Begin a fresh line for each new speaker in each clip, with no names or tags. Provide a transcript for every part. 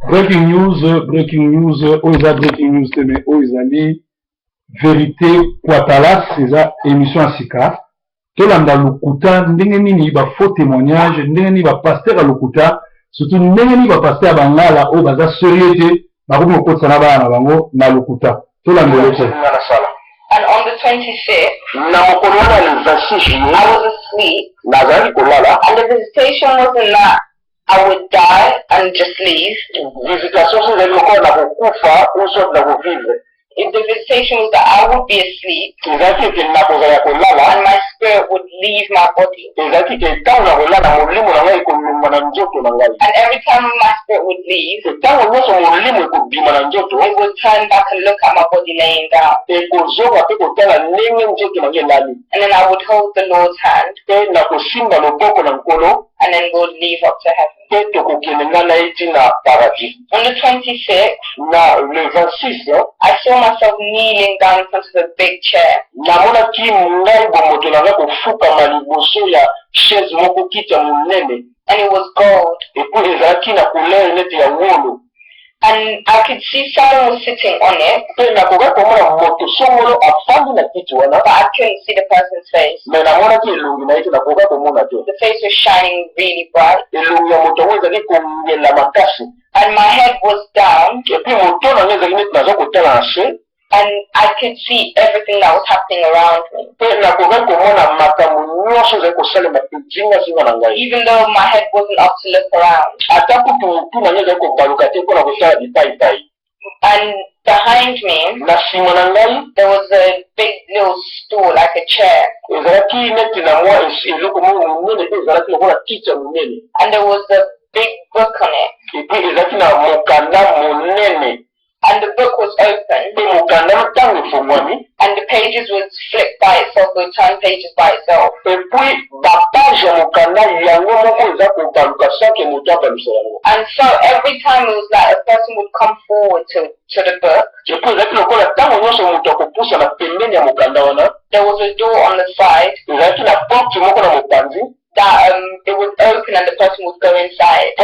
Breaking news, oza breaking news teme oizali vérité Kwatala, c'est émission à Sika. Tolanda lokuta ndenge nini ba faux témoignage, ndenge nini ba pasteur à lokuta, surtout ndenge nini ba pasteur bangala o baza sérieux ba ko mokotsa na bana bango na lokuta. Tolanda lokuta.
And on the 26th,
I
was asleep,
and
and the visitation wasn't that I would die and just leave. If the visitation was that I would be asleep and my spirit would leave my body. And every time my spirit would leave, it would turn back and look at my body laying down. And then I would hold the Lord's hand, and then we'll leave up to heaven. On the 26th, I saw myself kneeling down in front of a big chair. And it was gold. And I could see someone was sitting on it, but I couldn't see the person's face. The face was shining really bright, and my head was down, and I could see everything that was happening around me. Even though my head wasn't up to look around. And behind me, there was a big little stool, like a chair. And there was a big book on it. And the book was open, and the pages would flip by itself, would turn pages by itself. And so every time it was like a person would come forward to the book. There was a door on the side that it would open and the person would go inside.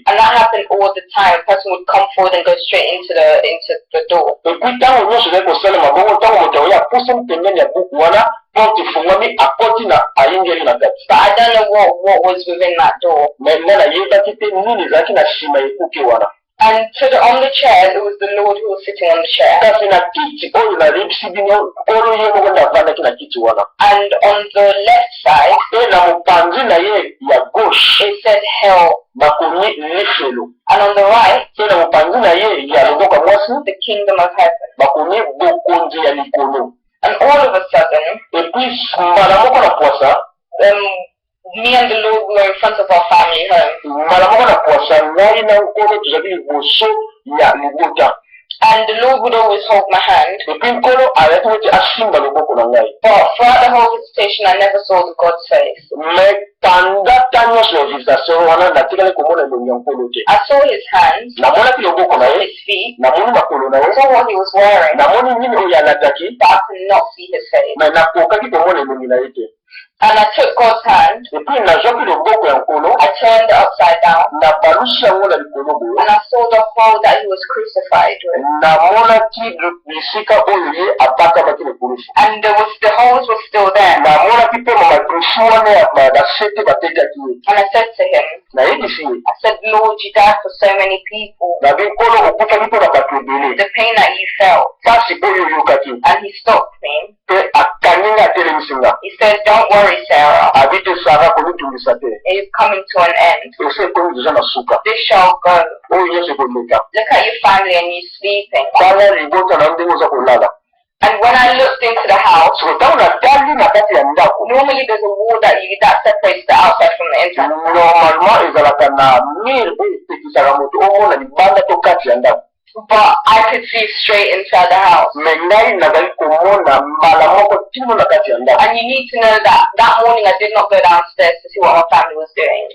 And that happened all the time. A person would come forward and go straight into the door. But I don't know what was within that door. And on the chair, it was the Lord who was sitting on the chair. And on the left side, it said hell. And on the right, the kingdom of heaven. And all of a sudden, me and the Lord were in front of our family home. And the Lord would always hold my hand. But throughout the whole visitation, I never saw the God's face. I saw his hands, I saw his feet, I saw what he was wearing, but I could not see his face. And I took God's hand, I turned it upside down, and I saw the hole that he was crucified with. And the holes were still there. And I said to him, I said, Lord, you died for so many people. The pain that you felt. And he stopped me. He said, don't worry, Sarah. It's coming to an end. This shall go. Look at your family and you sleeping. And when I looked into the house, normally there's a wall that separates the outside from the inside. But I could see straight inside the house. And you need to know that morning I did not go downstairs to see what my family was doing.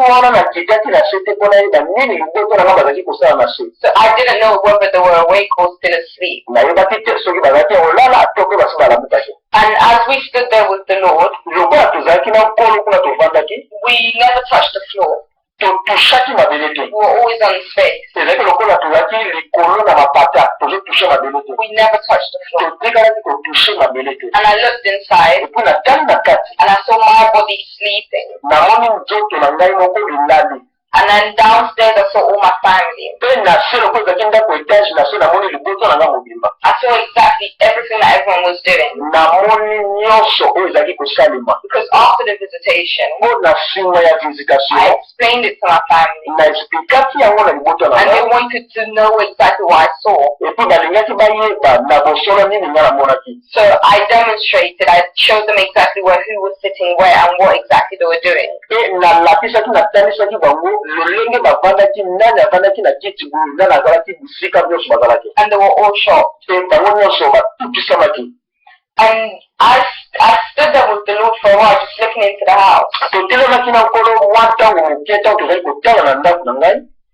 wana nakitaki na se te mpona yeba nini liboso na nga bazalaki kosala na se. So I didn't know whether they were awake or still asleep. Nayebaki te soki bazalaki kolala to mpe basi balamukaki. And as we stood there with the Lord, lokola tozalaki na nkolo kuna tovandaki, we never touched the floor. Totushaki mabele te. We were always on space. Ezalaki lokola tozalaki likolo na mapata tozotushe mabele te. We never touched the floor. Totekalaki kotushe mabele te. And I looked inside. Epuis natali na kati. And I saw my body sleeping. Namoni nzoto na ngai moko elali. And then downstairs I saw all my family. I saw exactly everything that everyone was doing. Because after the visitation, I explained it to my family. And they wanted to know exactly what I saw. So I demonstrated, I showed them exactly who was sitting where and what exactly they were doing. And they were all shocked. And I stood there with the Lord for a while, just looking into the house.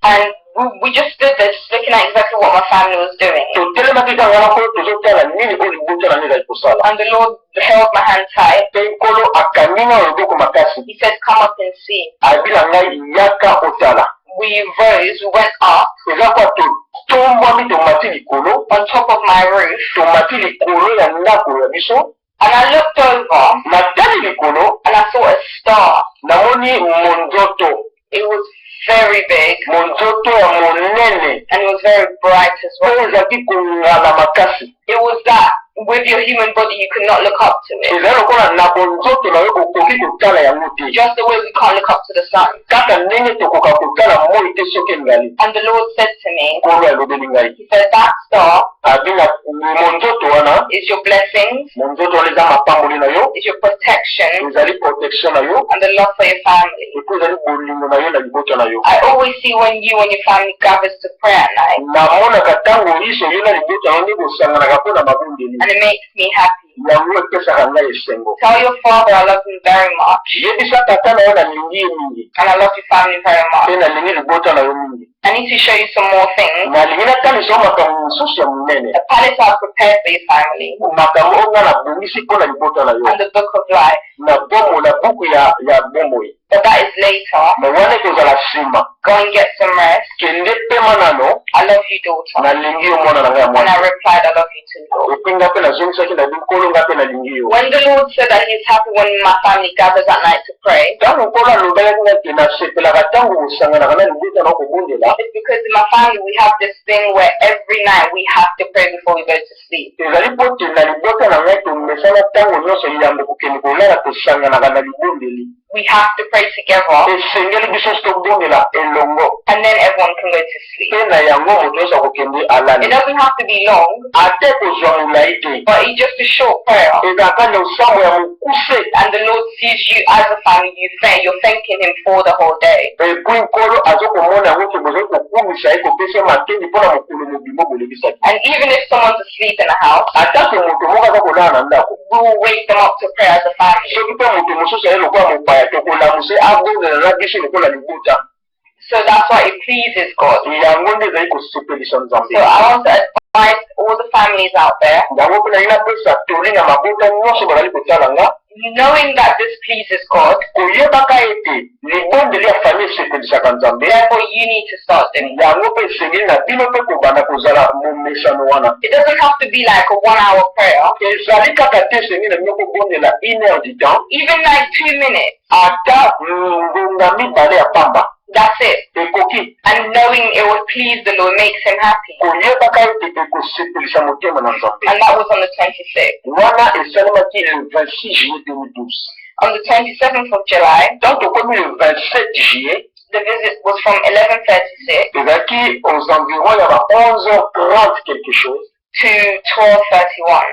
And we just stood there, just looking at exactly what my family was doing. And the Lord held my hand tight. He said, come up and see. We rose, we went up on top of my roof. And I looked over and I saw a star. It was very big and it was very bright as well. It was that with your human body you could not look up to it. Just the way we can't look up to the sun. And the Lord said to me, he said, that star is your blessings, is your protection, and the love for your family. I always see when you and your family gathers to pray at night. And it makes me happy. Tell your father I love him very much. And I love your family very much. I need to show you some more things. A palace I've prepared for your family. And the book of life. But that is later. Go and get some rest. I love you, daughter. And I replied, I love you too, Lord. When the Lord said that he's happy when my family gathers at night to pray, it's because in my family we have this thing where every night we have to pray before we go to sleep. We have to pray together, and then everyone can go to sleep. It doesn't have to be long, but it's just a short prayer. And the Lord sees you as a family, you're thanking him for the whole day. And even if someone's asleep in the house, we will wake them up to pray as a family. So that's why it pleases God. So I want to advise all the families out there, knowing that this pleases God, therefore you need to start doing it. It doesn't have to be like a 1 hour prayer. Even like 2 minutes. That's it. And knowing it will please the Lord makes him happy. And that was on the 26th. On the 27th of July, the visit was from 11:36 to 12:31.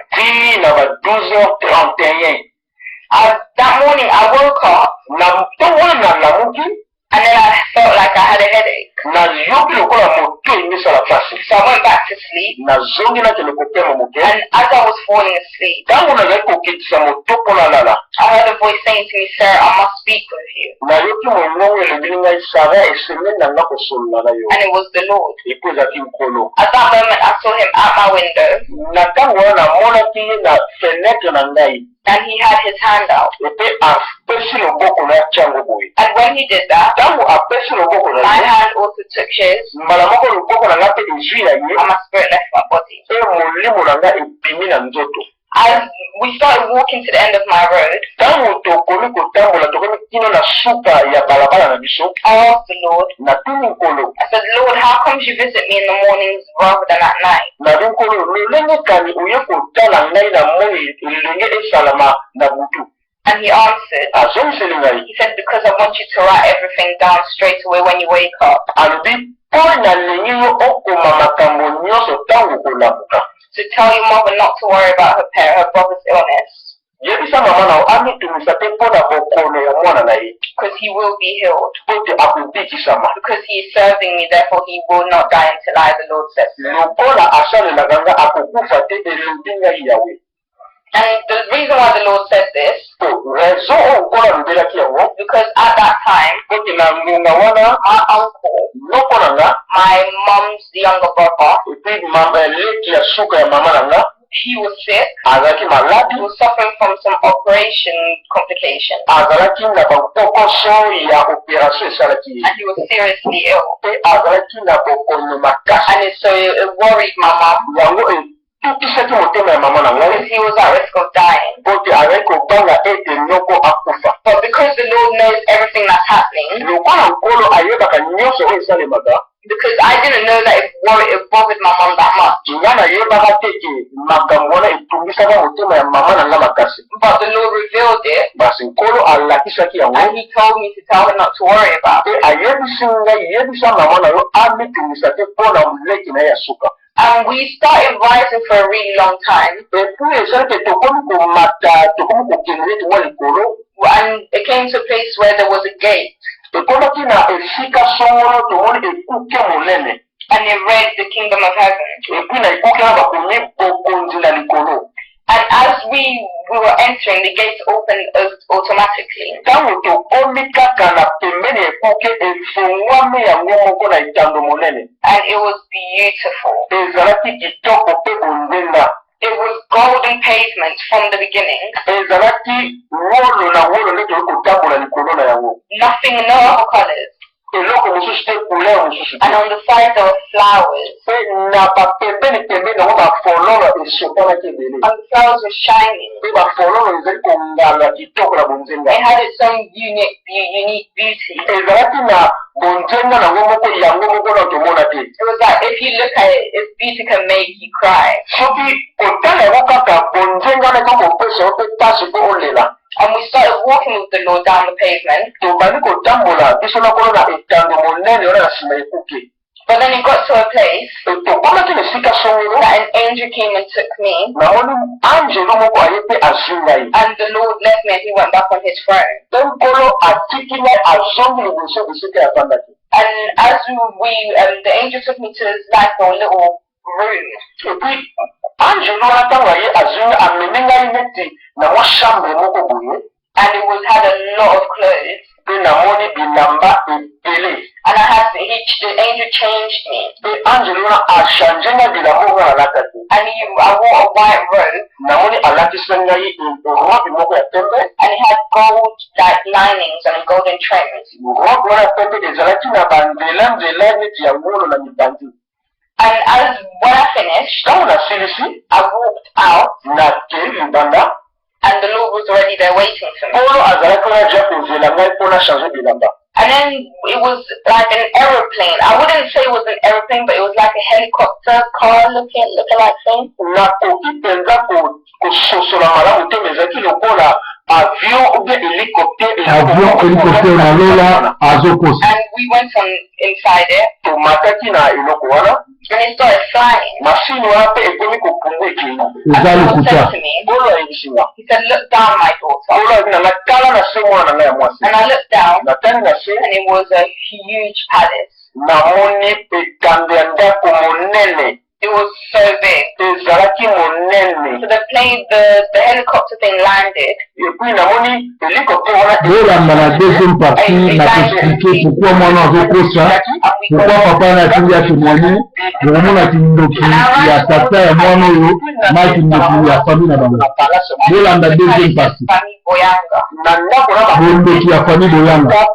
That morning I woke up and then I felt like I had a headache. nayoki lokola moto emisala pasi. So I went back to sleep. Nazongi nakende kopema moke. And as I was falling asleep, ntango nazali kokitisa moto mpona lala, I heard a voice saying to me, "Sarah, I must speak with you." nayoki mongongo elobeli ngai, Sara, esengeli na nga kosolola na yo. And it was the Lord. Epo ezalaki nkolo. At that moment I saw him at my window. Na ntango wana namonaki ye na fenetre na ngai. And he had his hand out. And when he did that, my hand also took his, and my spirit left my body. As we started walking to the end of my road, I asked the Lord, I said, "Lord, how come you visit me in the mornings rather than at night?" And he answered, he said, "Because I want you to write everything down straight away when you wake up. To tell your mother not to worry about her brother's illness. Because he will be healed. Because he is serving me, therefore he will not die until I, the Lord, says so." And the reason why the Lord said this, because at that time, my uncle, my mom's younger brother, he was sick. He was suffering from some operation complications. And he was seriously ill. And so it worried my mom. Because he was at risk of dying. But because the Lord knows everything that's happening, because I didn't know that it bothered my mom that much. But the Lord revealed it. And he told me to tell her not to worry about it. And we started writing for a really long time. And it came to a place where there was a gate. And it read the kingdom of heaven. And as we were entering, the gates opened automatically. And it was beautiful. It was golden pavement from the beginning. Nothing, no other colors. And on the side there were flowers. And the flowers were shining. It had its own unique beauty. It was like if you look at it, its beauty can make you cry. And we started walking with the Lord down the pavement. But then it got to a place that an angel came and took me. And the Lord left me and he went back on his throne. And as the angel took me to his like a little room. And it had a lot of clothes. And the angel changed me. And I wore a white robe. And it had gold linings and golden trims. And when I finished, I walked out. And the Lord was already there waiting for me. And then it was like an aeroplane. I wouldn't say it was an aeroplane, but it was like a helicopter car looking like thing. And we went on inside it. And it started flying. And the Lord said to me, he said, "Look down, my daughter." And I looked down, and it was a huge palace. namoni ekambi ya ndako monene. It was so big. Ezalaki monene. So the helicopter thing landed. Et puis namoni hélicoptère wana.
Bolanda na deuxième partie na t'expliquer pourquoi moi non zokosa, pourquoi papa na kinga témoigner, bomona kindoki ya tata ya mwana oyo, na kindoki ya famille na bango. Bolanda deuxième partie. Bondoki ya famille Boyanga.